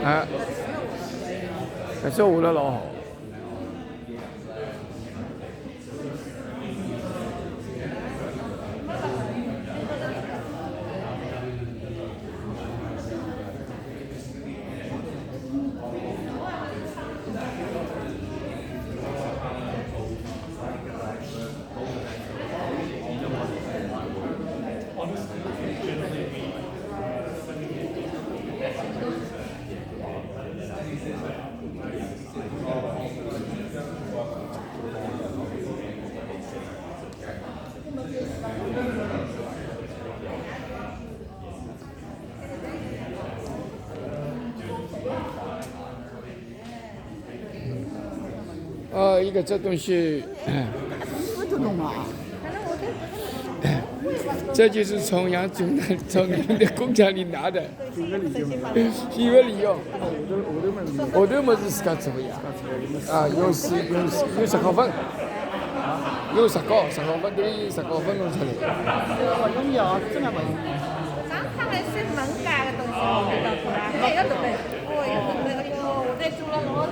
啊，做得老好。一个这东西，这就是从扬州从你们的工厂里拿的，几个理由？我都没是自家做呀，啊，有10毫分，有10毫分等于10毫分弄出来。用药真的不用。他们是门干的东西，那个都没，哦哟，我在做了好多。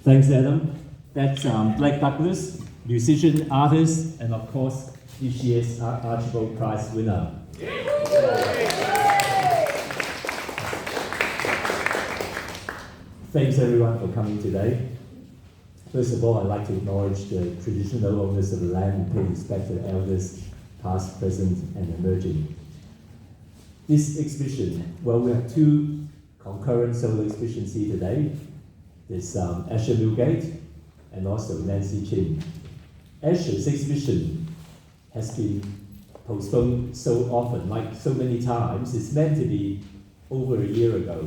Thanks, Adam. That's Black Douglas, musician, artist, and of course, this year's Archibald Prize winner. Thanks everyone for coming today. First of all, I'd like to acknowledge the traditional owners of the land and pay respect to the elders, past, present, and emerging. This exhibition, well, we have two concurrent solo exhibitions here today. There's Asher Milgate and also Nancy Chin. Asher's exhibition has been postponed so often, like so many times. It's meant to be over a year ago.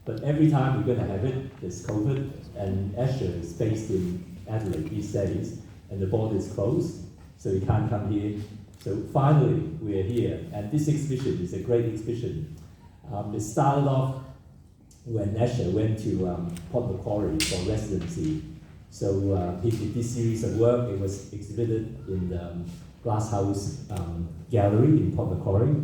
But every time we're going to have it, there's COVID, and Asher is based in Adelaide these days, and the border is closed, so he can't come here. So finally, we're here, and this exhibition is a great exhibition. It started off when Asher went to Port Macquarie for residency, So this series of work, it was exhibited in the Glasshouse Gallery in Port Macquarie.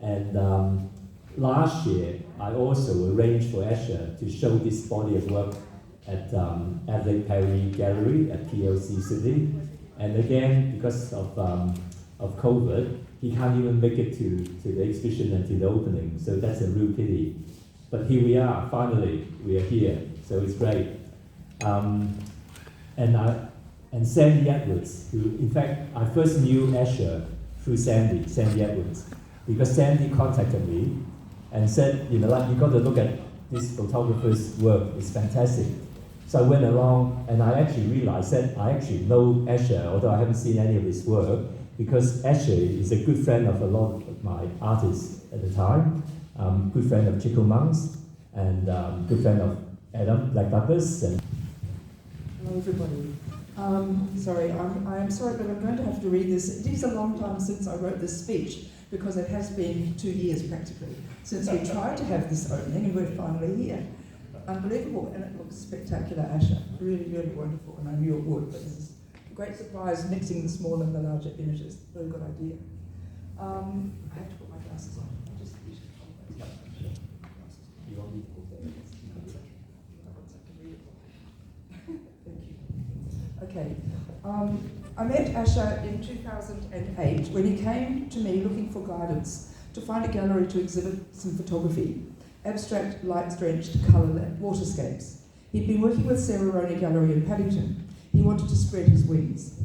And last year, I also arranged for Asher to show this body of work at Adelaide Perry Gallery at PLC Sydney. And again, because of COVID, he can't even make it to the exhibition and to the opening. So that's a real pity. But here we are, finally, we are here. So it's great. And Sandy Edwards, who, in fact, I first knew Asher through Sandy Edwards, because Sandy contacted me and said, you got to look at this photographer's work, it's fantastic. So I went along and I actually realized that I actually know Asher, although I haven't seen any of his work, because Asher is a good friend of a lot of my artists at the time, good friend of Chico Monks, and good friend of Adam Black Douglas. Hello everybody. Sorry, I'm sorry, but I'm going to have to read this. It is a long time since I wrote this speech, because it has been 2 years practically since we tried to have this opening, and we're finally here. Unbelievable, and it looks spectacular, Asher. Really, really wonderful, and I knew it would, but this is a great surprise, mixing the small and the larger images. Very good idea. I have to put my glasses on. I'll just use You want me to put that? Okay. I met Asher in 2008 when he came to me looking for guidance to find a gallery to exhibit some photography, abstract, light-drenched colour waterscapes. He'd been working with Sarah Roney Gallery in Paddington. He wanted to spread his wings.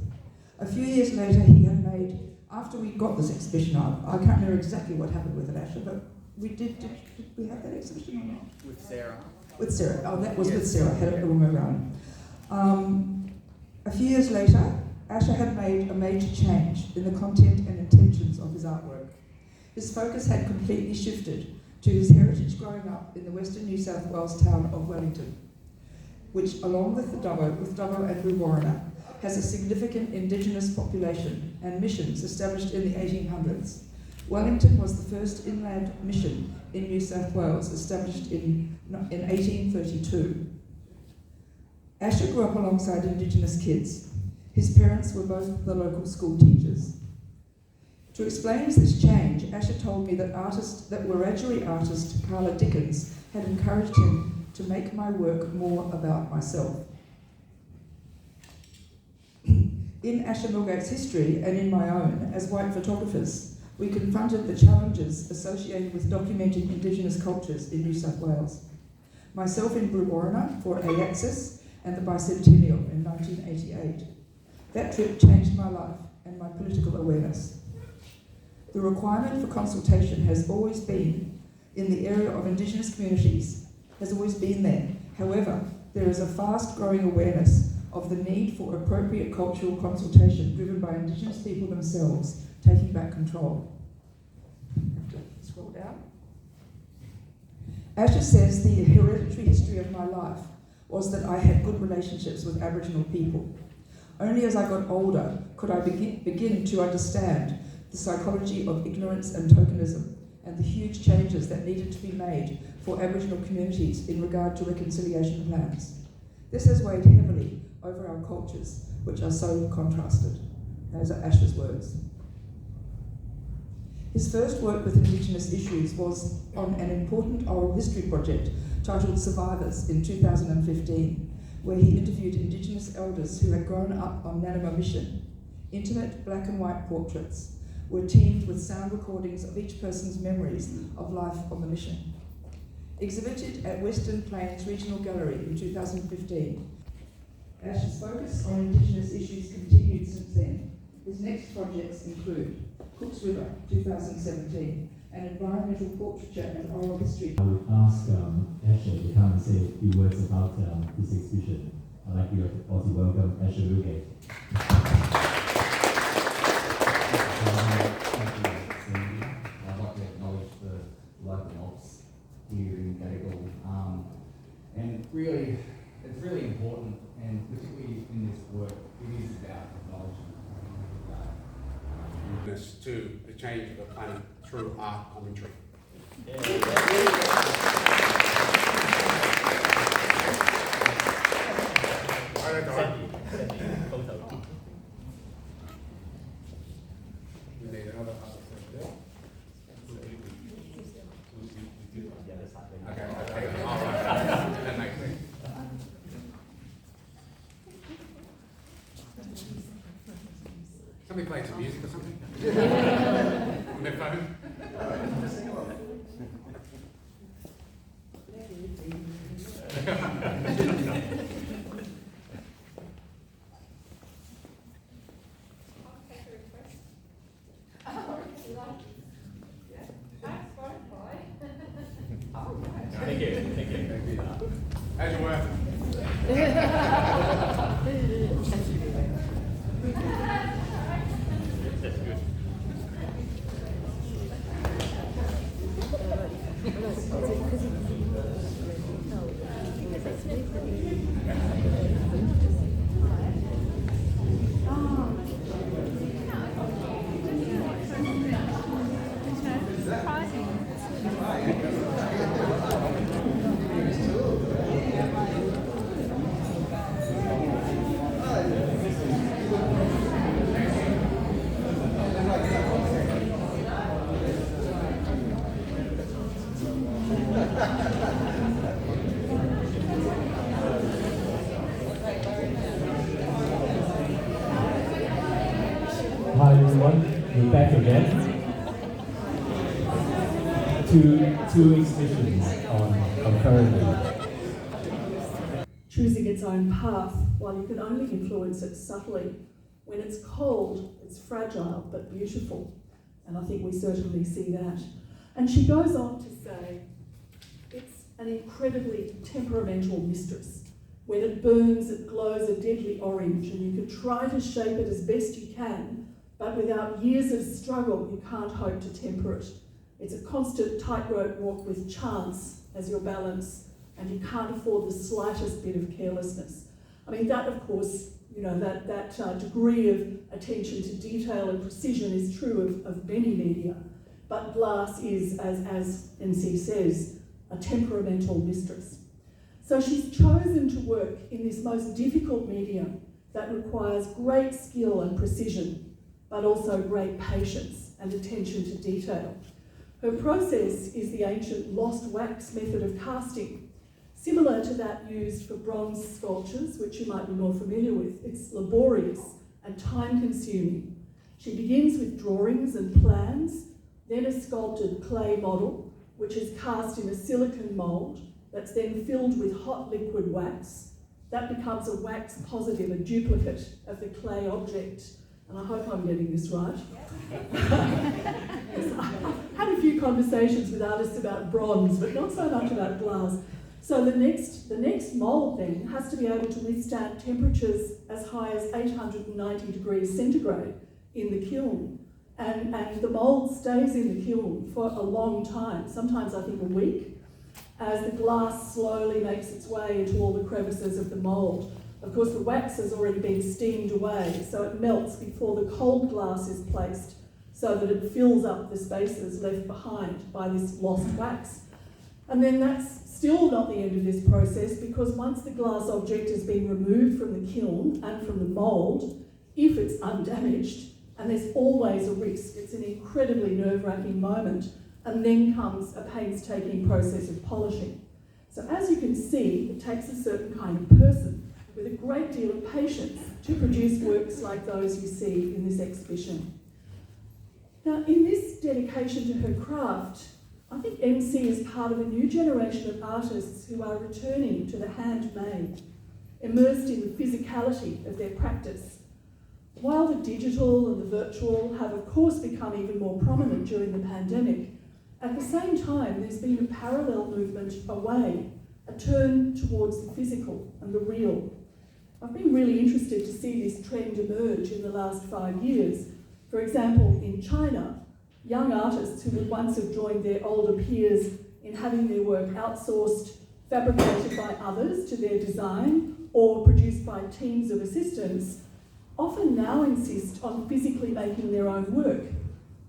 A few years later, he had made, after we got this exhibition up, I can't remember exactly what happened with it, Asher, but we did we have that exhibition or not? With Sarah. With Sarah. Oh, that was with Sarah. I had it all around. A few years later, Asher had made a major change in the content and intentions of his artwork. His focus had completely shifted to his heritage growing up in the western New South Wales town of Wellington, which, along with Dubbo and Brewarrina, has a significant Indigenous population and missions established in the 1800s. Wellington was the first inland mission in New South Wales, established in 1832. Asher grew up alongside Indigenous kids. His parents were both the local school teachers. To explain this change, Asher told me that Wiradjuri artist Carla Dickens had encouraged him to make my work more about myself. In Asher Milgate's history, and in my own, as white photographers, we confronted the challenges associated with documenting Indigenous cultures in New South Wales. Myself in Brewarrina for AXIS and the Bicentennial in 1988. That trip changed my life and my political awareness. The requirement for consultation has always been in the area of Indigenous communities, has always been there. However, there is a fast growing awareness of the need for appropriate cultural consultation driven by Indigenous people themselves, taking back control. Scroll down. Asher says the hereditary history of my life was that I had good relationships with Aboriginal people. Only as I got older could I begin to understand the psychology of ignorance and tokenism and the huge changes that needed to be made for Aboriginal communities in regard to reconciliation plans. This has weighed heavily over our cultures, which are so contrasted. Those are Asher's words. His first work with Indigenous issues was on an important oral history project titled Survivors in 2015, where he interviewed Indigenous elders who had grown up on Nanama Mission. Intimate black and white portraits were teamed with sound recordings of each person's memories of life on the mission. Exhibited at Western Plains Regional Gallery in 2015, Asher's focus on Indigenous issues continued since then. His next projects include Cooks River, 2017, an environmental portraiture and oral history. I would ask Asher to come and say a few words about this exhibition. I'd like you to also welcome Asher Milgate. I'd like to acknowledge the local ops here in Gadigal. And really, it's really important, and particularly in this work, it is about acknowledgement. To the change of the planet through art commentary. Somebody playing some music or something? On their phone? Thank you. How's your work? That's good. Hi everyone, we're back again. Two exhibitions on currently. Choosing its own path, while you can only influence it subtly. When it's cold, it's fragile but beautiful, and I think we certainly see that. And she goes on to say, it's an incredibly temperamental mistress. When it burns, it glows a deadly orange, and you can try to shape it as best you can, but without years of struggle, you can't hope to temper it. It's a constant tightrope walk with chance as your balance, and you can't afford the slightest bit of carelessness. I mean, that, of course, you know, that degree of attention to detail and precision is true of many media, but glass is, as NC says, a temperamental mistress. So she's chosen to work in this most difficult medium that requires great skill and precision, but also great patience and attention to detail. Her process is the ancient lost wax method of casting, similar to that used for bronze sculptures, which you might be more familiar with. It's laborious and time-consuming. She begins with drawings and plans, then a sculpted clay model, which is cast in a silicone mould that's then filled with hot liquid wax. That becomes a wax positive, a duplicate of the clay object. And I hope I'm getting this right. Yes, I've had a few conversations with artists about bronze, but not so much about glass. So the next mould then has to be able to withstand temperatures as high as 890 degrees centigrade in the kiln. And the mould stays in the kiln for a long time, sometimes I think a week, as the glass slowly makes its way into all the crevices of the mould. Of course, the wax has already been steamed away, so it melts before the cold glass is placed, so that it fills up the spaces left behind by this lost wax. And then that's still not the end of this process, because once the glass object has been removed from the kiln and from the mould, if it's undamaged, and there's always a risk, it's an incredibly nerve-wracking moment, and then comes a painstaking process of polishing. So as you can see, it takes a certain kind of person with a great deal of patience to produce works like those you see in this exhibition. Now, in this dedication to her craft, I think MC is part of a new generation of artists who are returning to the handmade, immersed in the physicality of their practice. While the digital and the virtual have of course become even more prominent during the pandemic, at the same time there's been a parallel movement away, a turn towards the physical and the real. I've been really interested to see this trend emerge in the last 5 years. For example, in China, young artists who would once have joined their older peers in having their work outsourced, fabricated by others to their design, or produced by teams of assistants, often now insist on physically making their own work.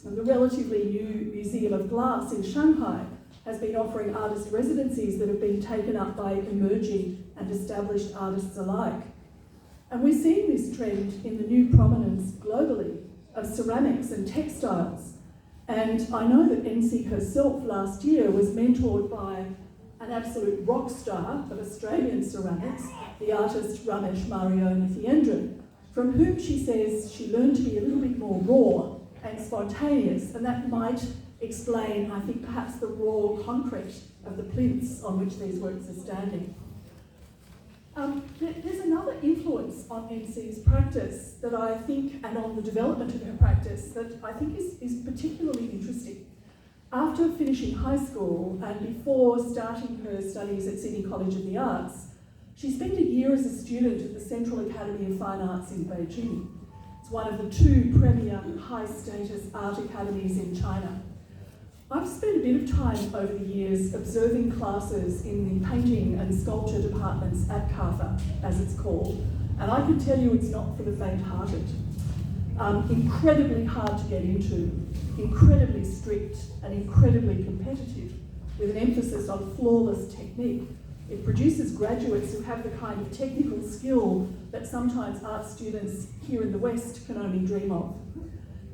And the relatively new Museum of Glass in Shanghai has been offering artist residencies that have been taken up by emerging and established artists alike. And we're seeing this trend in the new prominence globally of ceramics and textiles. And I know that NC herself last year was mentored by an absolute rock star of Australian ceramics, the artist Ramesh Mario Nithyendran, from whom she says she learned to be a little bit more raw and spontaneous, and that might explain, I think, perhaps the raw concrete of the plinths on which these works are standing. There's another influence on NC's practice that I think, and on the development of her practice, that I think is particularly interesting. After finishing high school and before starting her studies at Sydney College of the Arts, she spent a year as a student at the Central Academy of Fine Arts in Beijing. It's one of the two premier high-status art academies in China. I've spent a bit of time over the years observing classes in the painting and sculpture departments at CAFA, as it's called, and I can tell you it's not for the faint-hearted. Incredibly hard to get into, incredibly strict and incredibly competitive, with an emphasis on flawless technique. It produces graduates who have the kind of technical skill that sometimes art students here in the West can only dream of.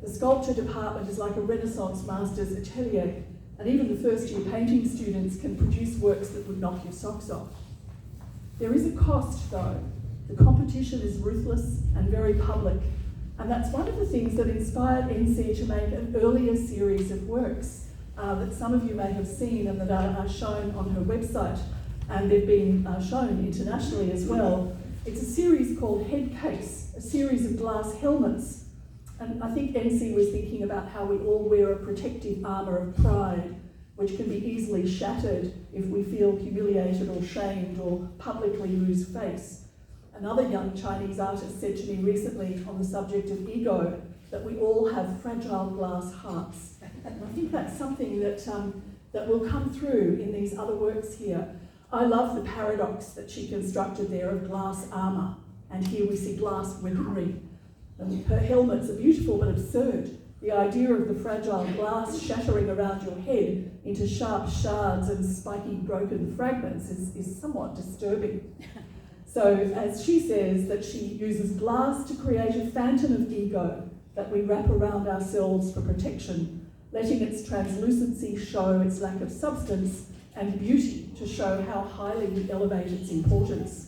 The sculpture department is like a Renaissance master's atelier, and even the first year painting students can produce works that would knock your socks off. There is a cost though. The competition is ruthless and very public, and that's one of the things that inspired NC to make an earlier series of works that some of you may have seen and that are shown on her website, and they've been shown internationally as well. It's a series called Head Case, a series of glass helmets. And I think NC was thinking about how we all wear a protective armour of pride, which can be easily shattered if we feel humiliated or shamed or publicly lose face. Another young Chinese artist said to me recently on the subject of ego that we all have fragile glass hearts. And I think that's something that will come through in these other works here. I love the paradox that she constructed there of glass armour, and here we see glass weaponry. And her helmets are beautiful but absurd. The idea of the fragile glass shattering around your head into sharp shards and spiky broken fragments is somewhat disturbing. So as she says, that she uses glass to create a phantom of ego that we wrap around ourselves for protection, letting its translucency show its lack of substance and beauty to show how highly we elevate its importance.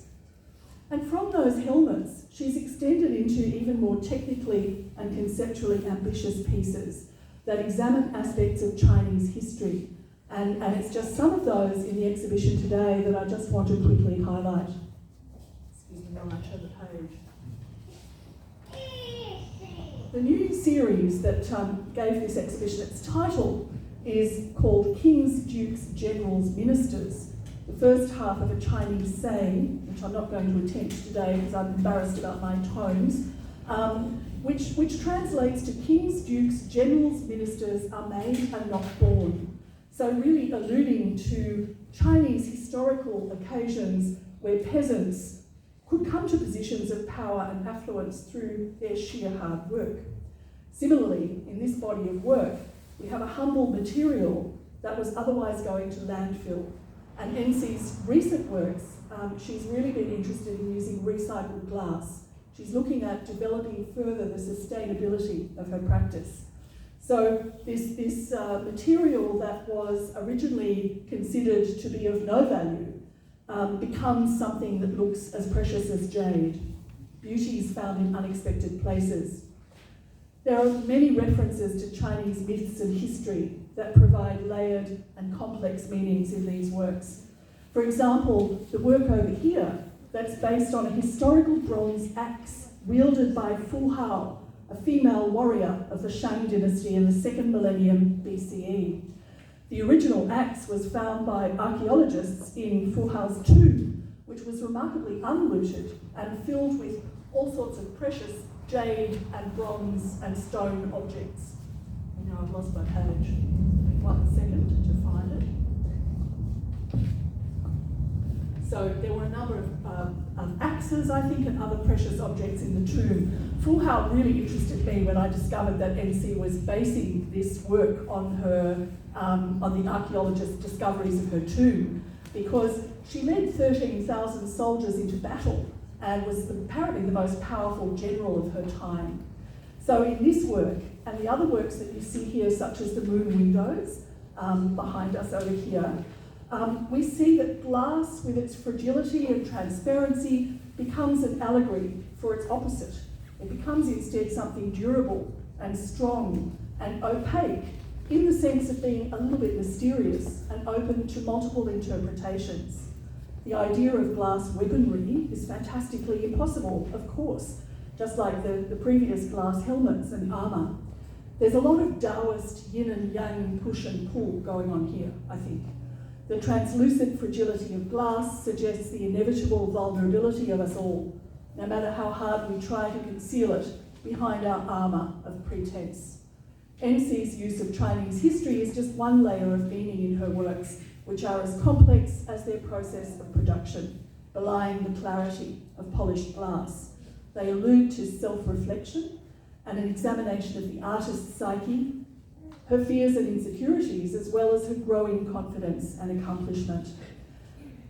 And from those helmets, she's extended into even more technically and conceptually ambitious pieces that examine aspects of Chinese history. And it's just some of those in the exhibition today that I just want to quickly highlight. Excuse me while I show the page. The new series that gave this exhibition its title is called Kings, Dukes, Generals, Ministers. The first half of a Chinese saying, which I'm not going to attempt today because I'm embarrassed about my tones, which translates to kings, dukes, generals, ministers are made and not born. So really alluding to Chinese historical occasions where peasants could come to positions of power and affluence through their sheer hard work. Similarly, in this body of work, we have a humble material that was otherwise going to landfill. And NC's recent works, she's really been interested in using recycled glass. She's looking at developing further the sustainability of her practice. So this material that was originally considered to be of no value becomes something that looks as precious as jade. Beauty is found in unexpected places. There are many references to Chinese myths and history that provide layered and complex meanings in these works. For example, the work over here that's based on a historical bronze axe wielded by Fu Hao, a female warrior of the Shang dynasty in the 2nd millennium BCE. The original axe was found by archaeologists in Fu Hao's tomb, which was remarkably unlooted and filled with all sorts of precious jade and bronze and stone objects. Now I've lost my page. 1 second to find it. So there were a number of axes, I think, and other precious objects in the tomb. Fu Hao really interested me when I discovered that NC was basing this work on her, on the archaeologist's discoveries of her tomb, because she led 13,000 soldiers into battle and was apparently the most powerful general of her time. So in this work, and the other works that you see here, such as the moon windows behind us over here, we see that glass, with its fragility and transparency, becomes an allegory for its opposite, It becomes instead something durable and strong and opaque, in the sense of being a little bit mysterious and open to multiple interpretations. The idea of glass weaponry is fantastically impossible, of course, just like the previous glass helmets and armour. There's a lot of Taoist yin and yang push and pull going on here, I think. The translucent fragility of glass suggests the inevitable vulnerability of us all, no matter how hard we try to conceal it behind our armour of pretense. NC's use of Chinese history is just one layer of meaning in her works, which are as complex as their process of production, belying the clarity of polished glass. They allude to self-reflection and an examination of the artist's psyche, her fears and insecurities, as well as her growing confidence and accomplishment.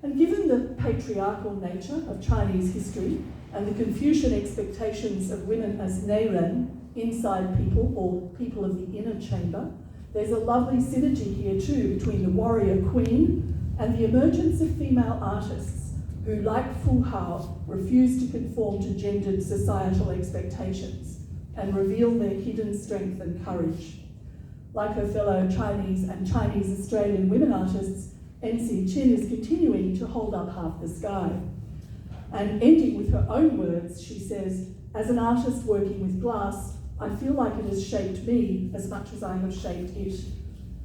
And given the patriarchal nature of Chinese history and the Confucian expectations of women as Neiren, inside people or people of the inner chamber, there's a lovely synergy here too between the warrior queen and the emergence of female artists who, like Fu Hao, refuse to conform to gendered societal expectations and reveal their hidden strength and courage. Like her fellow Chinese and Chinese-Australian women artists, NC Chin is continuing to hold up half the sky. And ending with her own words, she says, "As an artist working with glass, I feel like it has shaped me as much as I have shaped it.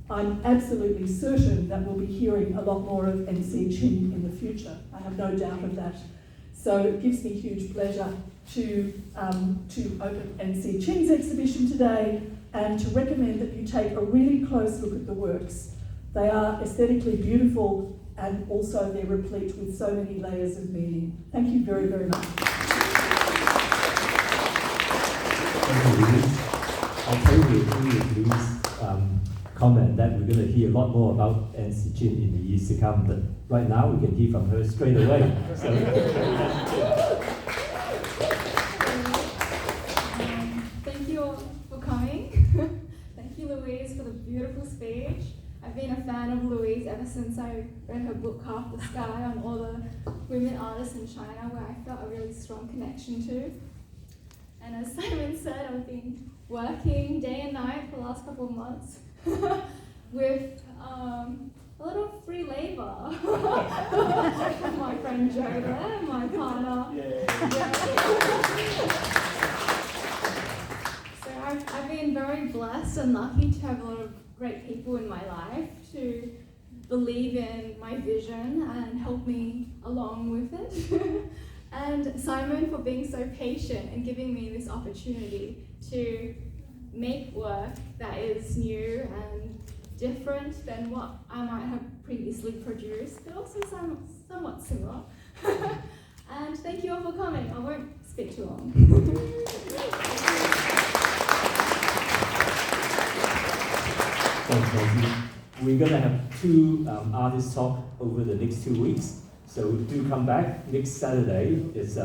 I'm absolutely certain that we'll be hearing a lot more of NC Chin in the future. I have no doubt of that." So it gives me huge pleasure to open NC Chin's exhibition today and to recommend that you take a really close look at the works. They are aesthetically beautiful and also they're replete with so many layers of meaning. Thank you very, very much. Thank you, Louise. I totally agree with Louise's comment that we're going to hear a lot more about NC Chin in the years to come, but right now we can hear from her straight away. So. Thank you all for coming. Thank you, Louise, for the beautiful speech. I've been a fan of Louise ever since I read her book, Half the Sky, on all the women artists in China, where I felt a really strong connection to. And as Simon said, I've been working day and night for the last couple of months with a lot of free labour. My friend Joe there, my partner. Yeah. So I've been very blessed and lucky to have a lot of great people in my life to believe in my vision and help me along with it. And Simon for being so patient and giving me this opportunity to make work that is new and different than what I might have previously produced, but also somewhat similar. And thank you all for coming. I won't speak too long. Thanks, Nancy. We're going to have two artist talk over the next 2 weeks. So do come back. Next Saturday is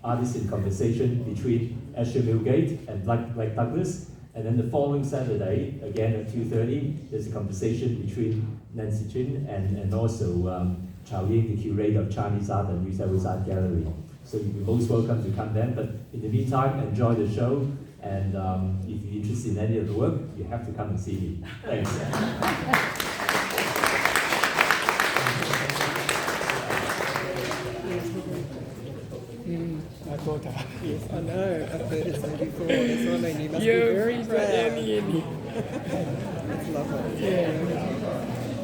Artists in Conversation between Asher Milgate and Blake Douglas. And then the following Saturday, again at 2:30, there's a conversation between Nancy Chin and also Chao Ying, the curator of Chinese art at New South Wales Art Gallery. So you'll be most welcome to come then. But in the meantime, enjoy the show. And if you're interested in any of the work, you have to come and see me. Thanks. I thought that. Yes, I know. I've heard it said before. That's what I mean. You must be very proud. Yeah. That's lovely. Yeah.